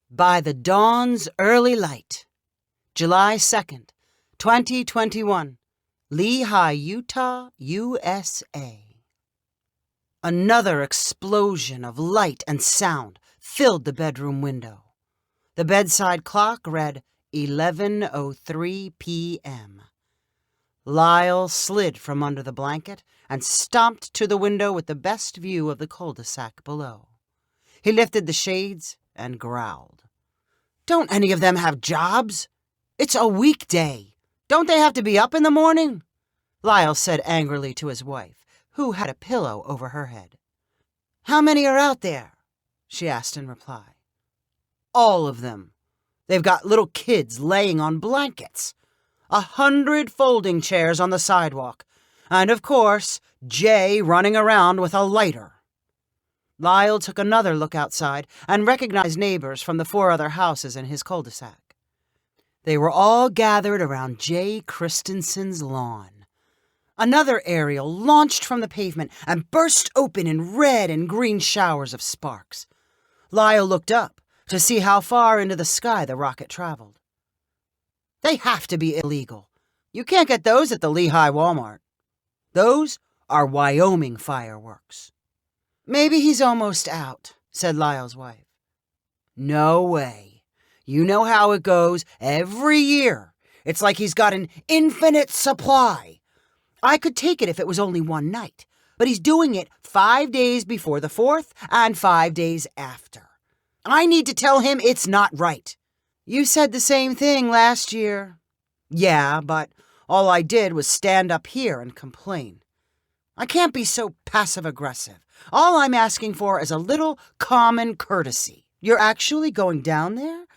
By the dawn's early light, July 2nd, 2021, Lehigh, Utah, USA. Another explosion of light and sound filled the bedroom window. The bedside clock read 11:03 p.m. Lyle slid from under the blanket and stomped to the window with the best view of the cul-de-sac below. He lifted the shades and growled. "Don't any of them have jobs? It's a weekday. Don't they have to be up in the morning?" Lyle said angrily to his wife, who had a pillow over her head. "How many are out there?" she asked in reply. "All of them. They've got little kids laying on blankets, 100 folding chairs on the sidewalk, and of course, Jay running around with a lighter." Lyle took another look outside and recognized neighbors from the 4 other houses in his cul-de-sac. They were all gathered around Jay Christensen's lawn. Another aerial launched from the pavement and burst open in red and green showers of sparks. Lyle looked up to see how far into the sky the rocket traveled. "They have to be illegal. You can't get those at the Lehigh Walmart. Those are Wyoming fireworks." "Maybe he's almost out," said Lyle's wife. "No way. You know how it goes every year. It's like he's got an infinite supply. I could take it if it was only one night, but he's doing it 5 days before the 4th and 5 days after. I need to tell him it's not right." "You said the same thing last year." "Yeah, but all I did was stand up here and complain. I can't be so passive-aggressive. All I'm asking for is a little common courtesy." "You're actually going down there?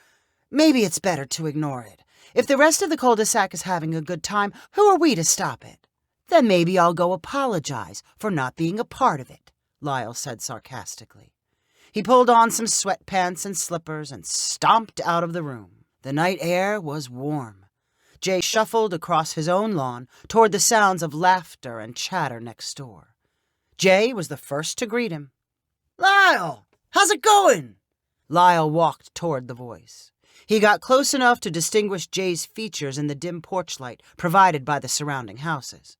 Maybe it's better to ignore it. If the rest of the cul-de-sac is having a good time, who are we to stop it?" "Then maybe I'll go apologize for not being a part of it," Lyle said sarcastically. He pulled on some sweatpants and slippers and stomped out of the room. The night air was warm. Jay shuffled across his own lawn toward the sounds of laughter and chatter next door. Jay was the first to greet him. "Lyle, how's it going?" Lyle walked toward the voice. He got close enough to distinguish Jay's features in the dim porch light provided by the surrounding houses.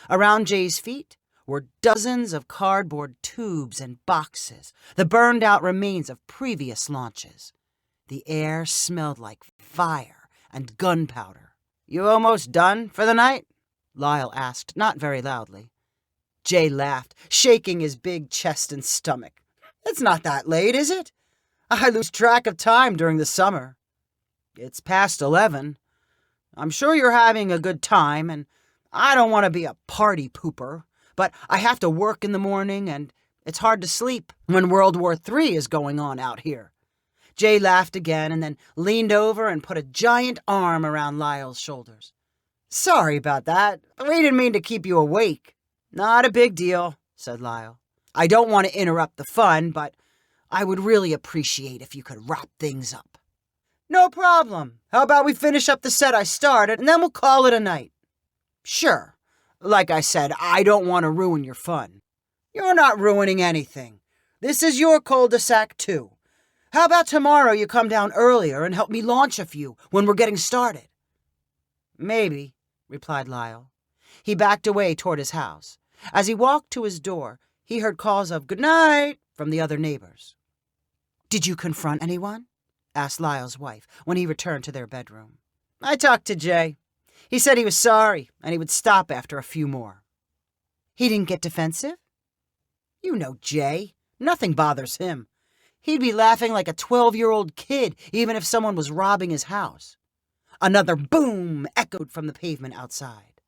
Around Jay's feet were dozens of cardboard tubes and boxes, the burned-out remains of previous launches. The air smelled like fire and gunpowder. "You almost done for the night?" Lyle asked, not very loudly. Jay laughed, shaking his big chest and stomach. "It's not that late, is it? I lose track of time during the summer." "It's past 11. I'm sure you're having a good time, and I don't want to be a party pooper, but I have to work in the morning, and it's hard to sleep when World War III is going on out here." Jay laughed again and then leaned over and put a giant arm around Lyle's shoulders. "Sorry about that. We didn't mean to keep you awake." "Not a big deal," said Lyle. "I don't want to interrupt the fun, but I would really appreciate if you could wrap things up." "No problem. How about we finish up the set I started, and then we'll call it a night?" "Sure. Like I said, I don't want to ruin your fun." "You're not ruining anything. This is your cul-de-sac, too. How about tomorrow you come down earlier and help me launch a few when we're getting started?" "Maybe," replied Lyle. He backed away toward his house. As he walked to his door, he heard calls of "good night" from the other neighbors. "Did you confront anyone?" asked Lyle's wife when he returned to their bedroom. "I talked to Jay. He said he was sorry and he would stop after a few more." "He didn't get defensive?" "You know Jay. Nothing bothers him. He'd be laughing like a 12-year-old kid even if someone was robbing his house." Another boom echoed from the pavement outside.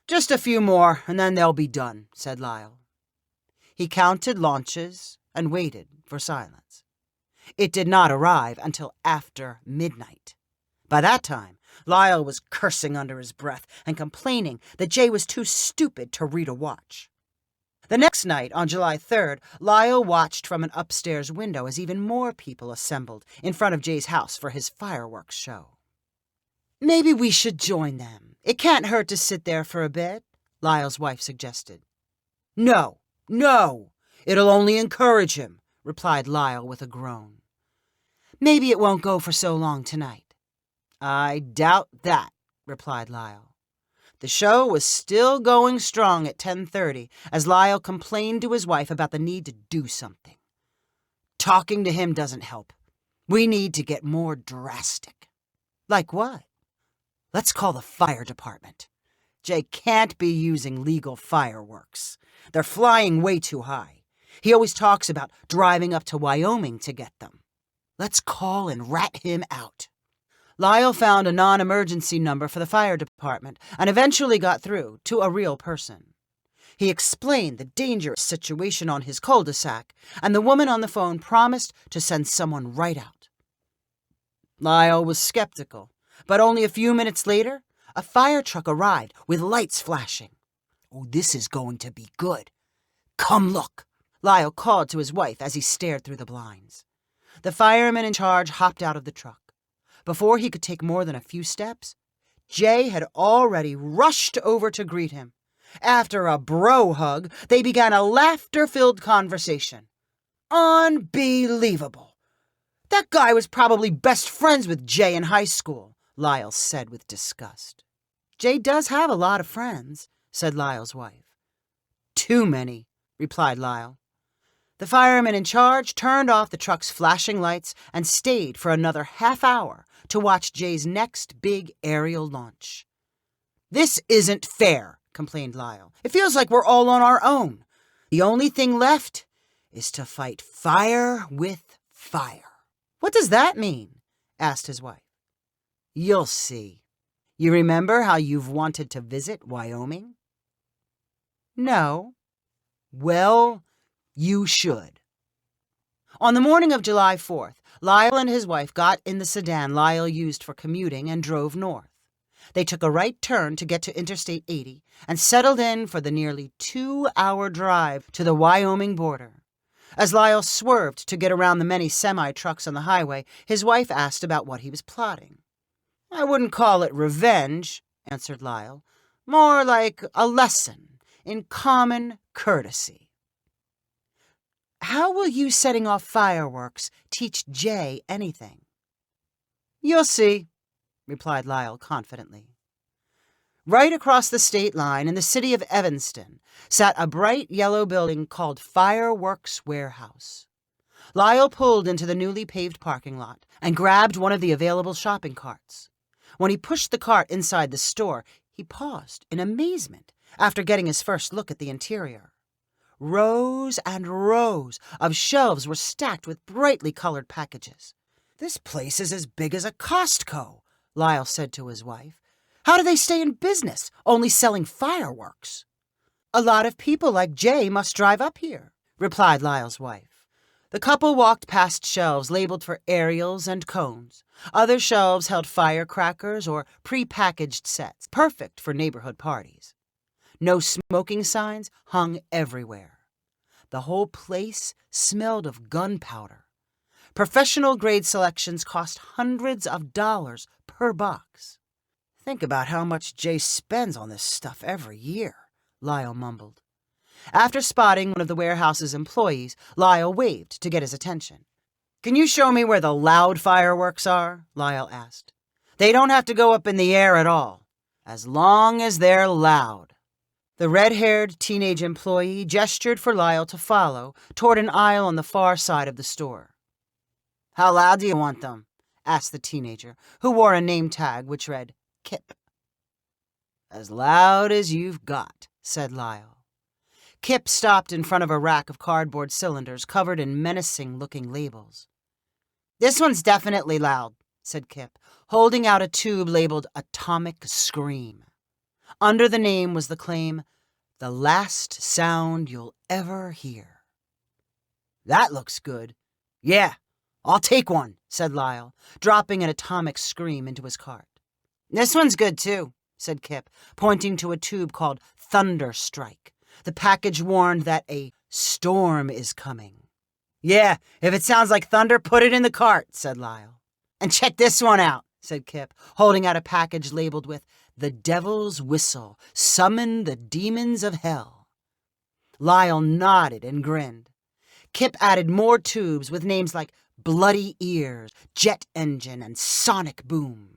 "Just a few more and then they'll be done," said Lyle. He counted launches and waited for silence. It did not arrive until after midnight. By that time, Lyle was cursing under his breath and complaining that Jay was too stupid to read a watch. The next night, on July 3rd, Lyle watched from an upstairs window as even more people assembled in front of Jay's house for his fireworks show. "Maybe we should join them. It can't hurt to sit there for a bit," Lyle's wife suggested. No, it'll only encourage him," replied Lyle with a groan. Maybe it won't go for so long tonight." "I doubt that," replied Lyle. The show was still going strong at 10:30 as Lyle complained to his wife about the need to do something. "Talking to him doesn't help. We need to get more drastic." "Like what?" "Let's call the fire department. Jay can't be using legal fireworks. They're flying way too high. He always talks about driving up to Wyoming to get them. Let's call and rat him out." Lyle found a non-emergency number for the fire department and eventually got through to a real person. He explained the dangerous situation on his cul-de-sac, and the woman on the phone promised to send someone right out. Lyle was skeptical, but only a few minutes later, a fire truck arrived with lights flashing. "Oh, this is going to be good. Come look," Lyle called to his wife as he stared through the blinds. The fireman in charge hopped out of the truck. Before he could take more than a few steps, Jay had already rushed over to greet him. After a bro hug, they began a laughter-filled conversation. "Unbelievable! That guy was probably best friends with Jay in high school," Lyle said with disgust. "Jay does have a lot of friends," said Lyle's wife. "Too many," replied Lyle. The fireman in charge turned off the truck's flashing lights and stayed for another half hour to watch Jay's next big aerial launch. "This isn't fair," complained Lyle. "It feels like we're all on our own. The only thing left is to fight fire with fire." "What does that mean?" asked his wife. "You'll see. You remember how you've wanted to visit Wyoming?" "No." "Well, you should." On the morning of July 4th, Lyle and his wife got in the sedan Lyle used for commuting and drove north. They took a right turn to get to Interstate 80 and settled in for the nearly 2-hour drive to the Wyoming border. As Lyle swerved to get around the many semi-trucks on the highway, his wife asked about what he was plotting. "I wouldn't call it revenge," answered Lyle. "More like a lesson in common courtesy." "How will you setting off fireworks teach Jay anything?" "You'll see," replied Lyle confidently. Right across the state line in the city of Evanston sat a bright yellow building called Fireworks Warehouse. Lyle pulled into the newly paved parking lot and grabbed one of the available shopping carts. When he pushed the cart inside the store, he paused in amazement after getting his first look at the interior. Rows and rows of shelves were stacked with brightly colored packages. "This place is as big as a Costco," Lyle said to his wife. "How do they stay in business, only selling fireworks?" "A lot of people like Jay must drive up here," replied Lyle's wife. The couple walked past shelves labeled for aerials and cones. Other shelves held firecrackers or pre-packaged sets, perfect for neighborhood parties. No smoking signs hung everywhere. The whole place smelled of gunpowder. Professional-grade selections cost hundreds of dollars per box. "Think about how much Jay spends on this stuff every year," Lyle mumbled. After spotting one of the warehouse's employees, Lyle waved to get his attention. "Can you show me where the loud fireworks are?" Lyle asked. "They don't have to go up in the air at all, as long as they're loud." The red-haired teenage employee gestured for Lyle to follow toward an aisle on the far side of the store. "How loud do you want them?" asked the teenager, who wore a name tag which read Kip. "As loud as you've got," said Lyle. Kip stopped in front of a rack of cardboard cylinders covered in menacing-looking labels. "This one's definitely loud," said Kip, holding out a tube labeled Atomic Scream. Under the name was the claim, "The last sound you'll ever hear." "That looks good. Yeah, I'll take one," said Lyle, dropping an Atomic Scream into his cart. "This one's good too," said Kip, pointing to a tube called Thunder Strike. The package warned that a storm is coming. "Yeah, if it sounds like thunder, put it in the cart," said Lyle. "And check this one out," said Kip, holding out a package labeled with "The Devil's Whistle, Summon the Demons of Hell." Lyle nodded and grinned. Kip added more tubes with names like bloody ears, jet engine, and sonic boom.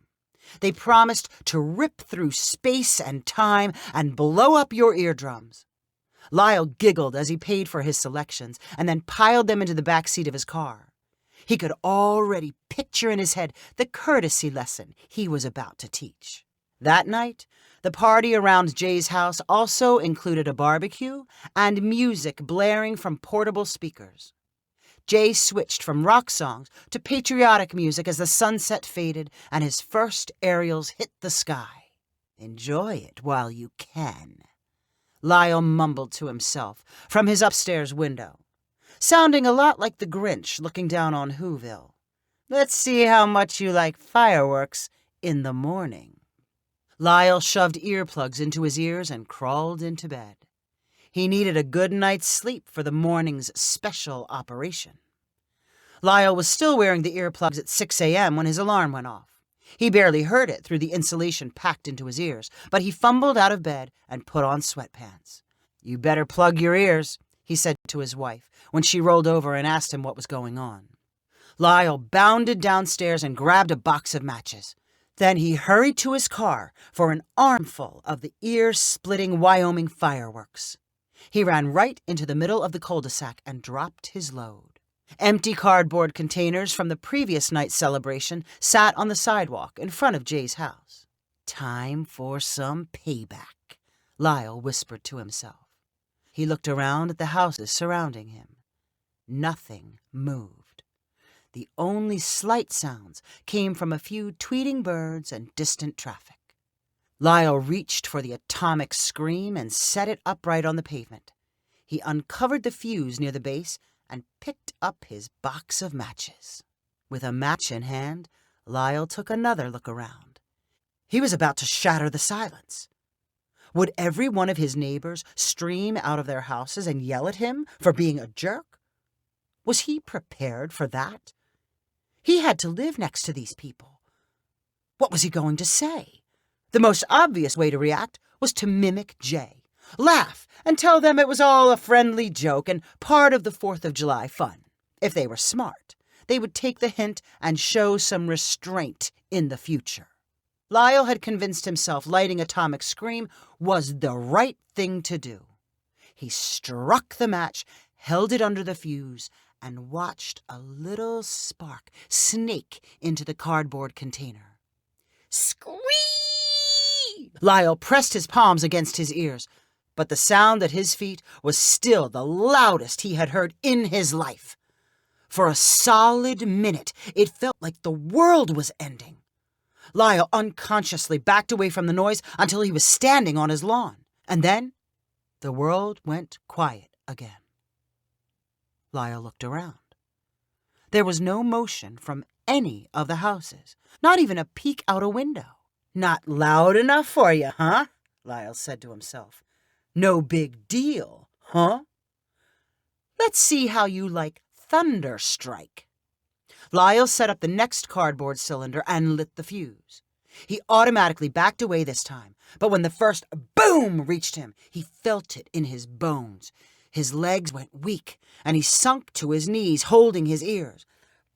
They promised to rip through space and time and blow up your eardrums. Lyle giggled as he paid for his selections and then piled them into the back seat of his car. He could already picture in his head the courtesy lesson he was about to teach. That night, the party around Jay's house also included a barbecue and music blaring from portable speakers. Jay switched from rock songs to patriotic music as the sunset faded and his first aerials hit the sky. "Enjoy it while you can," Lyle mumbled to himself from his upstairs window, sounding a lot like the Grinch looking down on Whoville. "Let's see how much you like fireworks in the morning." Lyle shoved earplugs into his ears and crawled into bed. He needed a good night's sleep for the morning's special operation. Lyle was still wearing the earplugs at 6 a.m. when his alarm went off. He barely heard it through the insulation packed into his ears, but he fumbled out of bed and put on sweatpants. "You better plug your ears," he said to his wife when she rolled over and asked him what was going on. Lyle bounded downstairs and grabbed a box of matches. Then he hurried to his car for an armful of the ear-splitting Wyoming fireworks. He ran right into the middle of the cul-de-sac and dropped his load. Empty cardboard containers from the previous night's celebration sat on the sidewalk in front of Jay's house. "Time for some payback," Lyle whispered to himself. He looked around at the houses surrounding him. Nothing moved. The only slight sounds came from a few tweeting birds and distant traffic. Lyle reached for the atomic scream and set it upright on the pavement. He uncovered the fuse near the base and picked up his box of matches. With a match in hand, Lyle took another look around. He was about to shatter the silence. Would every one of his neighbors stream out of their houses and yell at him for being a jerk? Was he prepared for that? He had to live next to these people. What was he going to say? The most obvious way to react was to mimic Jay, laugh, and tell them it was all a friendly joke and part of the 4th of July fun. If they were smart, they would take the hint and show some restraint in the future. Lyle had convinced himself lighting Atomic Scream was the right thing to do. He struck the match, held it under the fuse, and watched a little spark snake into the cardboard container. Squeak! Lyle pressed his palms against his ears, but the sound at his feet was still the loudest he had heard in his life. For a solid minute, it felt like the world was ending. Lyle unconsciously backed away from the noise until he was standing on his lawn, and then the world went quiet again. Lyle looked around. There was no motion from any of the houses, not even a peek out a window. "Not loud enough for you, huh?" Lyle said to himself. "No big deal, huh? Let's see how you like Thunderstrike." Lyle set up the next cardboard cylinder and lit the fuse. He automatically backed away this time, but when the first boom reached him, he felt it in his bones. His legs went weak, and he sunk to his knees, holding his ears.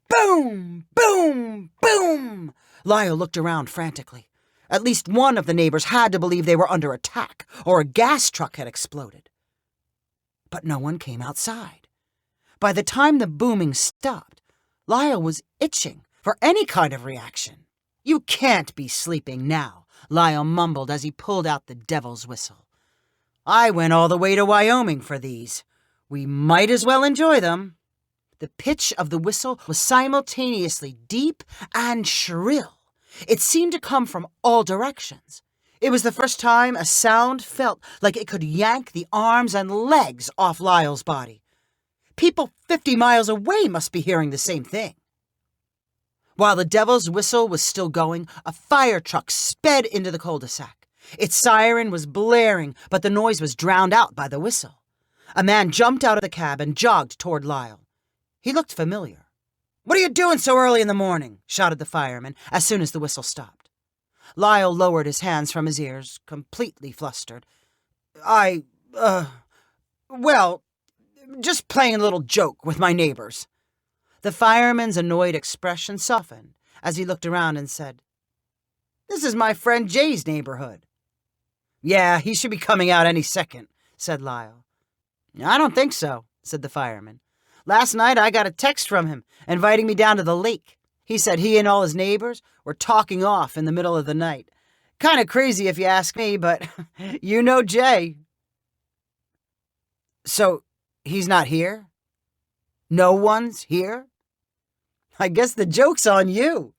Boom! Boom! Boom! Lyle looked around frantically. At least one of the neighbors had to believe they were under attack, or a gas truck had exploded. But no one came outside. By the time the booming stopped, Lyle was itching for any kind of reaction. "You can't be sleeping now," Lyle mumbled as he pulled out the devil's whistle. "I went all the way to Wyoming for these. We might as well enjoy them." The pitch of the whistle was simultaneously deep and shrill. It seemed to come from all directions. It was the first time a sound felt like it could yank the arms and legs off Lyle's body. People 50 miles away must be hearing the same thing. While the devil's whistle was still going, a fire truck sped into the cul-de-sac. Its siren was blaring, but the noise was drowned out by the whistle. A man jumped out of the cab and jogged toward Lyle. He looked familiar. "What are you doing so early in the morning?" shouted the fireman as soon as the whistle stopped. Lyle lowered his hands from his ears, completely flustered. Well, just playing a little joke with my neighbors." The fireman's annoyed expression softened as he looked around and said, "This is my friend Jay's neighborhood." "Yeah, he should be coming out any second," said Lyle. "I don't think so," said the fireman. "Last night I got a text from him inviting me down to the lake. He said he and all his neighbors were talking off in the middle of the night. Kind of crazy if you ask me, but you know Jay." "So he's not here? No one's here? I guess the joke's on you.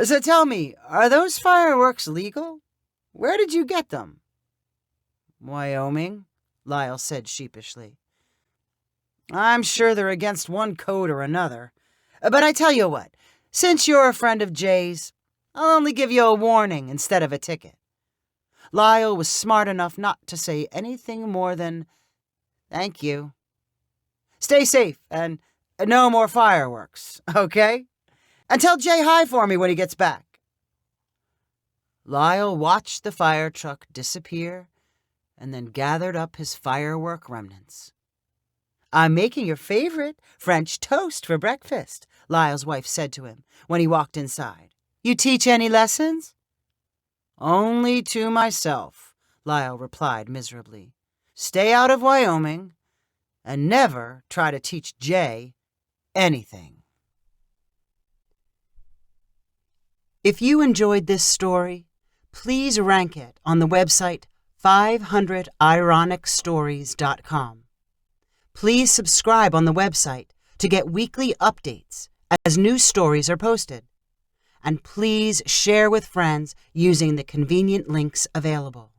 So tell me, are those fireworks legal? Where did you get them?" "Wyoming," Lyle said sheepishly. "I'm sure they're against one code or another. But I tell you what, since you're a friend of Jay's, I'll only give you a warning instead of a ticket." Lyle was smart enough not to say anything more than, "Thank you. Stay safe and no more fireworks, okay? And tell Jay hi for me when he gets back." Lyle watched the fire truck disappear and then gathered up his firework remnants. "I'm making your favorite French toast for breakfast," Lyle's wife said to him when he walked inside. "You teach any lessons?" "Only to myself," Lyle replied miserably. "Stay out of Wyoming and never try to teach Jay anything." If you enjoyed this story, please rank it on the website 500ironicstories.com. Please subscribe on the website to get weekly updates as new stories are posted. And please share with friends using the convenient links available.